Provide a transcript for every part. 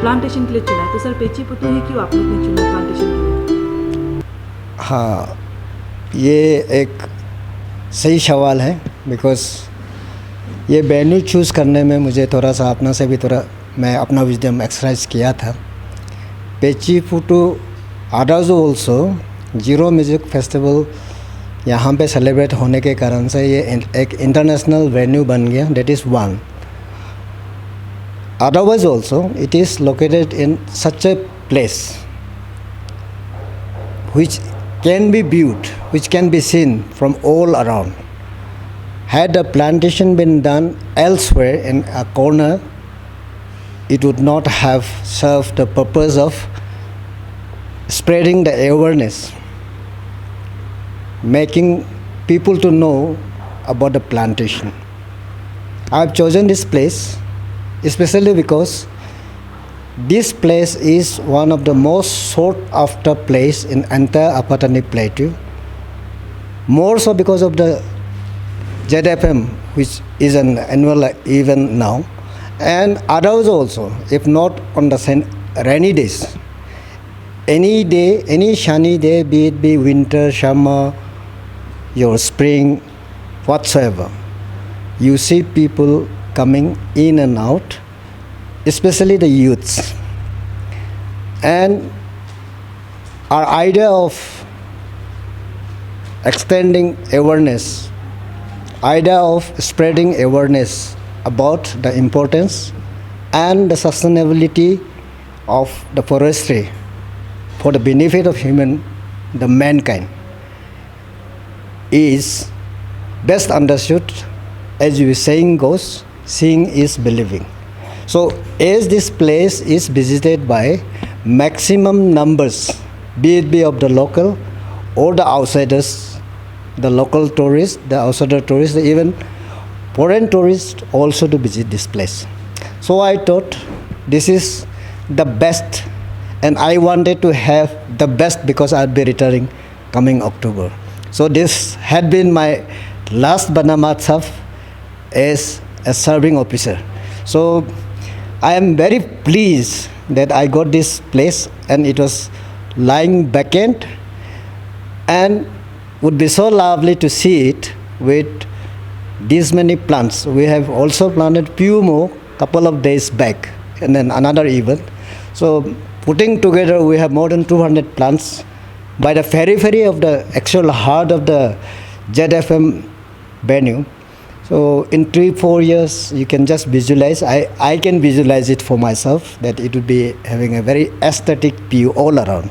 Plantation के लिए चुना है, तो सर पेचीपुटू ही क्यों आप लोग ने चुना प्लांटेशन के लिए? हाँ, ये एक सही सवाल है बिकॉज़ ये वेन्यू चूज़ करने में मुझे थोड़ा सा अपना से भी थोड़ा मैं अपना विजडम एक्सरसाइज किया था। पेचीपुटू आडाजो ऑल्सो जीरो म्यूज़िक फेस्टिवल यहाँ पे सेलिब्रेट होने के कारण से ये एक इंटरनेशनल वेन्यू बन गया, that is one. Otherwise also it is located in such a place which can be viewed, which can be seen from all around. Had a plantation been done elsewhere in a corner, it would not have served the purpose of spreading the awareness, making people to know about the plantation. I have chosen this place especially because this place is one of the most sought after place in entire Upper Tani Plateau. More so because of the ZFM, which is an annual event now, and others also. If not on the rainy days, any day, any sunny day, be it be winter, summer, your spring, whatsoever, you see people coming in and out, especially the youths. And our idea of extending awareness, idea of spreading awareness about the importance and the sustainability of the forestry for the benefit of the mankind is best understood, as your saying goes, seeing is believing. So as this place is visited by maximum numbers, be it be of the local or the outsiders, the local tourists, the outsider tourists, even foreign tourists also to visit this place. So I thought this is the best, and I wanted to have the best because I'll be retiring coming October. So this had been my last Banamatsaf as a serving officer. So I am very pleased that I got this place, and it was lying vacant, and would be so lovely to see it with these many plants. We have also planted few more couple of days back, and then another event. So putting together, we have more than 200 plants by the periphery of the actual heart of the ZFM venue. So in 3-4 years, you can just visualize, I can visualize it for myself, that it would be having a very aesthetic view all around.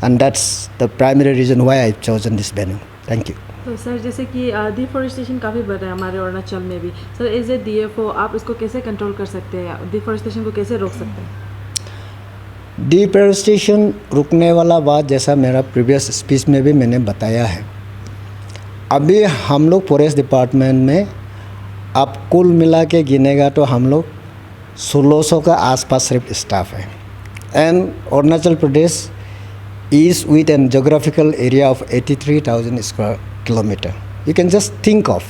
And that's the primary reason why I've chosen this venue. Thank you. तो sir जैसे कि deforestation काफ़ी बढ़ रहा है हमारे अरुणाचल में भी, सर एज ए DFO आप इसको कैसे कंट्रोल कर सकते हैं, डिफॉरेस्टेशन को कैसे रोक सकते हैं? डिफॉरेस्टेशन रुकने वाला बात जैसा मेरा प्रीवियस स्पीच में भी मैंने बताया है, अभी हम लोग फॉरेस्ट डिपार्टमेंट में आप कुल मिला के गिनेगा तो हम लोग 1600 का आसपास सिर्फ स्टाफ है. And Arunachal Pradesh is with a geographical area of 83,000 square kilometer. You can just think of.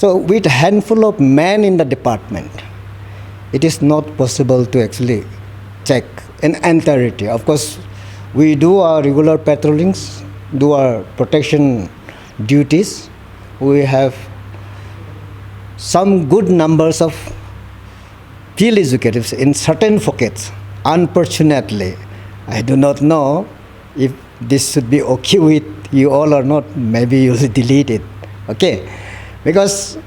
So with a handful of men in the department, it is not possible to actually check in entirety. Of course, we do our regular patrollings, do our protection duties. We have some good numbers of field executives in certain pockets. Unfortunately, I do not know if this should be okay with you all or not. Maybe you'll delete it. Okay? Because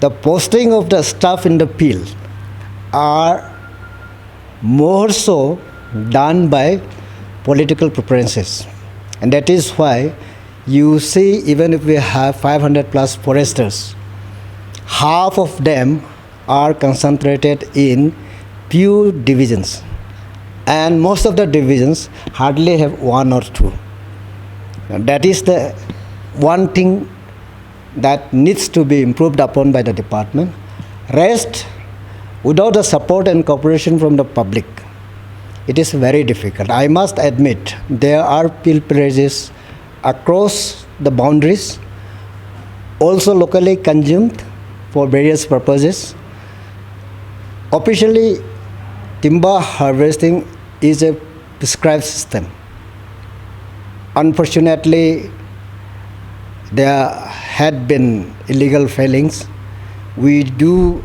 the posting of the staff in the field are more so done by political preferences. And that is why you see, even if we have 500 plus foresters, half of them are concentrated in few divisions. And most of the divisions hardly have one or two. That is the one thing that needs to be improved upon by the department. Rest, without the support and cooperation from the public, it is very difficult. I must admit, there are pilgrimages across the boundaries, also locally consumed for various purposes. Officially, timber harvesting is a prescribed system. Unfortunately, there had been illegal fellings. We do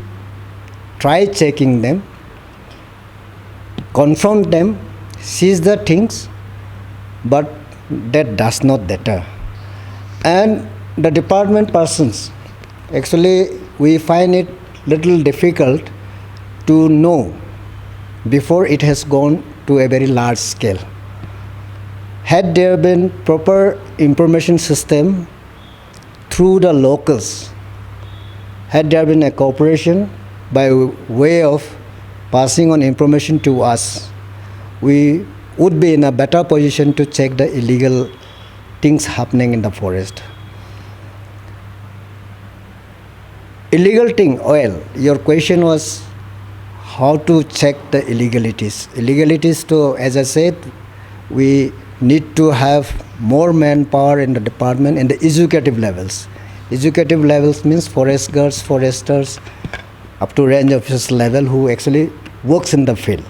try checking them, confront them, seize the things, but that does not deter. And the department persons, actually we find it little difficult to know before it has gone to a very large scale. Had there been proper information system through the locals, had there been a cooperation by way of passing on information to us, we would be in a better position to check the illegal things happening in the forest. Illegal thing, well, your question was how to check the illegalities. Illegalities, to, as I said, we need to have more manpower in the department in the executive levels. Executive levels means forest guards, foresters, up to range officer level who actually works in the field.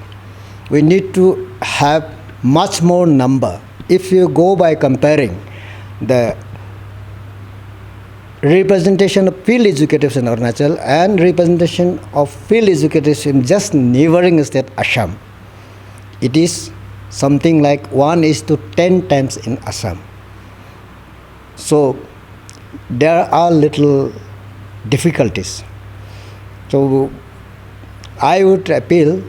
We need to have much more number. If you go by comparing the representation of field executives in Arunachal and representation of field executives in just neighboring state Assam, it is something like 1:10 times in Assam. So there are little difficulties. So I would appeal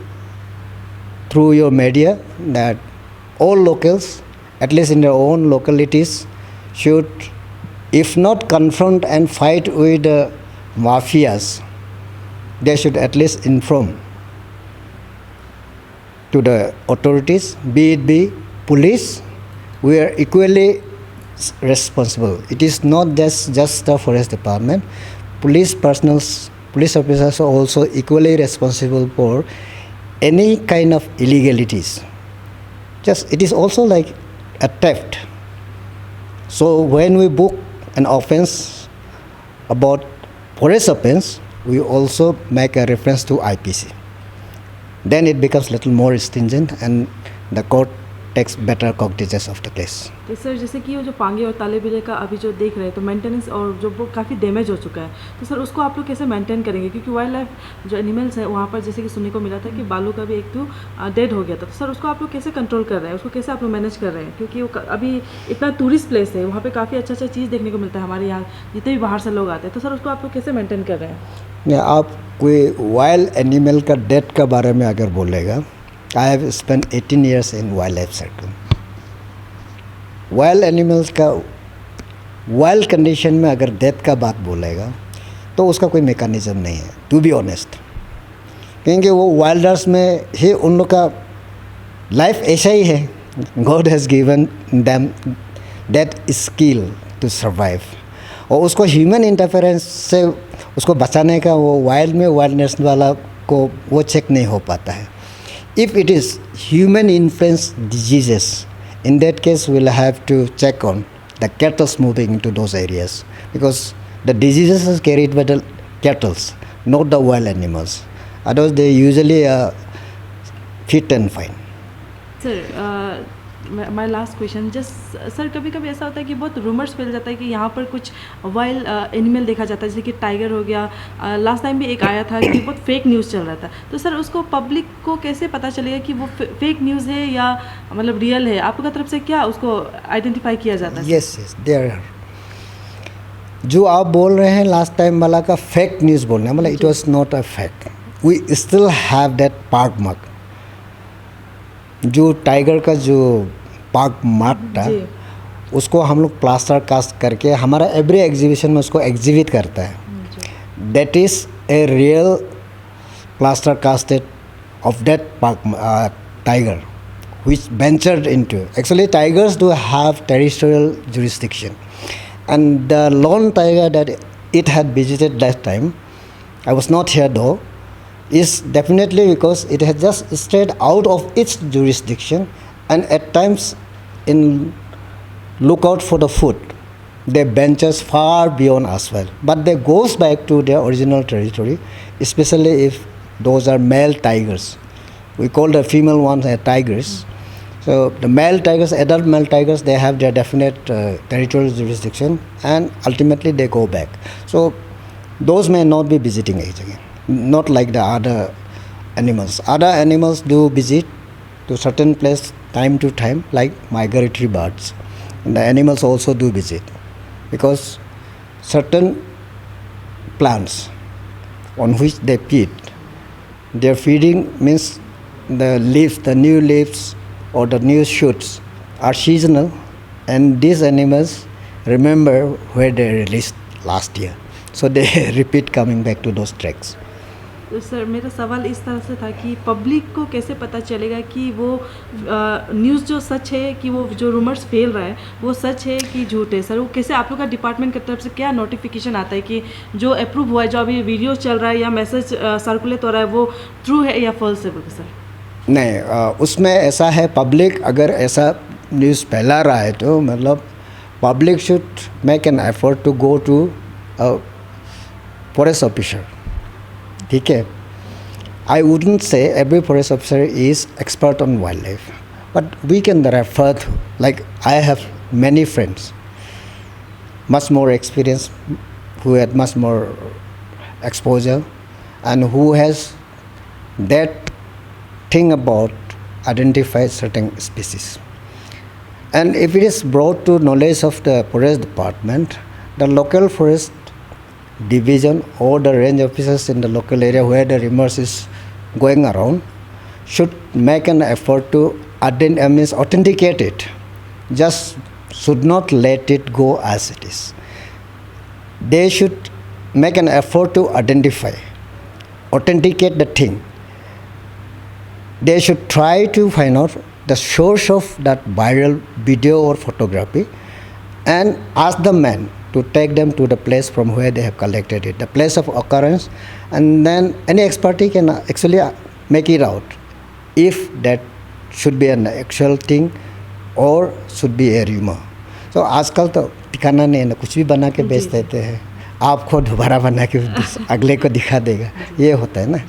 through your media that all locals, at least in their own localities, should, if not confront and fight with the mafias, they should at least inform to the authorities, be it be police. We are equally responsible. It is not just the forest department. Police officers are also equally responsible for any kind of illegalities. Just it is also like a theft. So when we book an offense about forest offense, we also make a reference to IPC. Then it becomes little more stringent and the court takes better cognizance of the case. तो sir जैसे कि वो जो पांगे और ताले बिले का अभी जो देख रहे हैं तो मेंटेनेंस और जो वो काफ़ी डैमेज हो चुका है, तो सर उसको आप लोग कैसे मेंटेन करेंगे? क्योंकि वाइल्ड लाइफ जो एनिमल्स है वहाँ पर जैसे कि सुनने को मिला था कि बालू का भी एक तो डेड हो गया था, तो सर उसको आप लोग कैसे कंट्रोल कर रहे हैं, उसको कैसे आप लोग मैनेज कर रहे हैं? क्योंकि वो अभी इतना टूरिस्ट प्लेस है, वहाँ पर काफ़ी अच्छा चीज़ देखने को मिलता है हमारे यहाँ जितने भी बाहर से लोग आते हैं, तो सर उसको आप लोग कैसे मेंटेन कर रहे हैं? या आप कोई वाइल्ड एनिमल का डेथ का बारे में अगर बोलेगा, I have spend 18 years in wild life sector. Wild animals का वाइल्ड कंडीशन में अगर डेथ का बात बोलेगा तो उसका कोई मेकानिज़म नहीं है, टू बी ऑनेस्ट. क्योंकि वो वाइल्डर्स में ही उन लोग का लाइफ ऐसा ही है. God has given them that skill to survive. और उसको ह्यूमन इंटरफेरेंस से उसको बचाने का वो वाइल्ड में वाइल्डनेस वाला को वो चेक नहीं हो पाता है. If it is human influence diseases, in that case we'll have to check on the cattle moving into those areas, because the diseases are carried by the cattle, not the wild animals. Otherwise they usually are fit and fine. Sir my last question, just sir कभी कभी ऐसा होता है कि बहुत rumours फैल जाता है कि यहाँ पर कुछ वाइल्ड एनिमल देखा जाता है, जैसे कि टाइगर हो गया. लास्ट टाइम भी एक आया था कि बहुत फेक न्यूज़ चल रहा था, तो सर उसको पब्लिक को कैसे पता चलेगा कि वो फेक न्यूज़ है या मतलब रियल है? आपकी तरफ से क्या उसको आइडेंटिफाई किया जाता है? Yes there are. जो आप बोल रहे हैं लास्ट टाइम वाला का फेक न्यूज़ बोलना, मतलब it was not a fact. We still have that park mark. जो टाइगर का जो पार्क मार्क था उसको हम लोग प्लास्टर कास्ट करके हमारा एवरी एग्जीबिशन में उसको एग्जिबिट करता है. That is a real plaster casted of that park tiger which ventured into. Actually, tigers do have territorial jurisdiction, and the lone tiger that it had visited that time, I was not here though, is definitely because it had just strayed out of its jurisdiction, and at times in lookout for the food, they ventures far beyond as well. But they goes back to their original territory, especially if those are male tigers. We call the female ones tigers. So the male tigers, adult male tigers, they have their definite territorial jurisdiction, and ultimately they go back. So those may not be visiting age again, not like the other animals. Other animals do visit to certain place time to time, like migratory birds. And the animals also do visit, because certain plants on which they feed, their feeding means the leaves, the new leaves or the new shoots are seasonal, and these animals remember where they released last year, so they repeat coming back to those tracks. तो sir मेरा सवाल इस तरह से था कि public को कैसे पता चलेगा कि वो न्यूज़ जो सच है, कि वो जो रूमर्स फैल रहा है वो सच है कि झूठ है। सर वो कैसे आप लोग का डिपार्टमेंट की तरफ से क्या नोटिफिकेशन आता है कि जो अप्रूव हुआ है, जो अभी वीडियो चल रहा है या मैसेज सर्कुलेट हो रहा है, वो ट्रू है या फॉल्स है? बोलते सर नहीं, उसमें ऐसा है, पब्लिक अगर ऐसा न्यूज़ फैला रहा है तो मतलब public should make an effort to go to forest officer, ठीक है। I wouldn't say every forest officer is expert on wildlife, but we can refer to, like I have many friends, much more experience, who had much more exposure, and who has that thing about identify certain species. And if it is brought to knowledge of the forest department, the local forest division or the range officers in the local area where the rumors is going around should make an effort to authenticate it. Just should not let it go as it is. They should make an effort to identify, authenticate the thing. They should try to find out the source of that viral video or photography and ask the man to take them to the place from where they have collected it, the place of occurrence, and then any expert can actually make it out if that should be an actual thing or should be a rumor. So आजकल तो ठिकाना नहीं है ना, कुछ भी बना के बेच देते हैं, आपको दोबारा बना के अगले को दिखा देगा, ये होता है ना।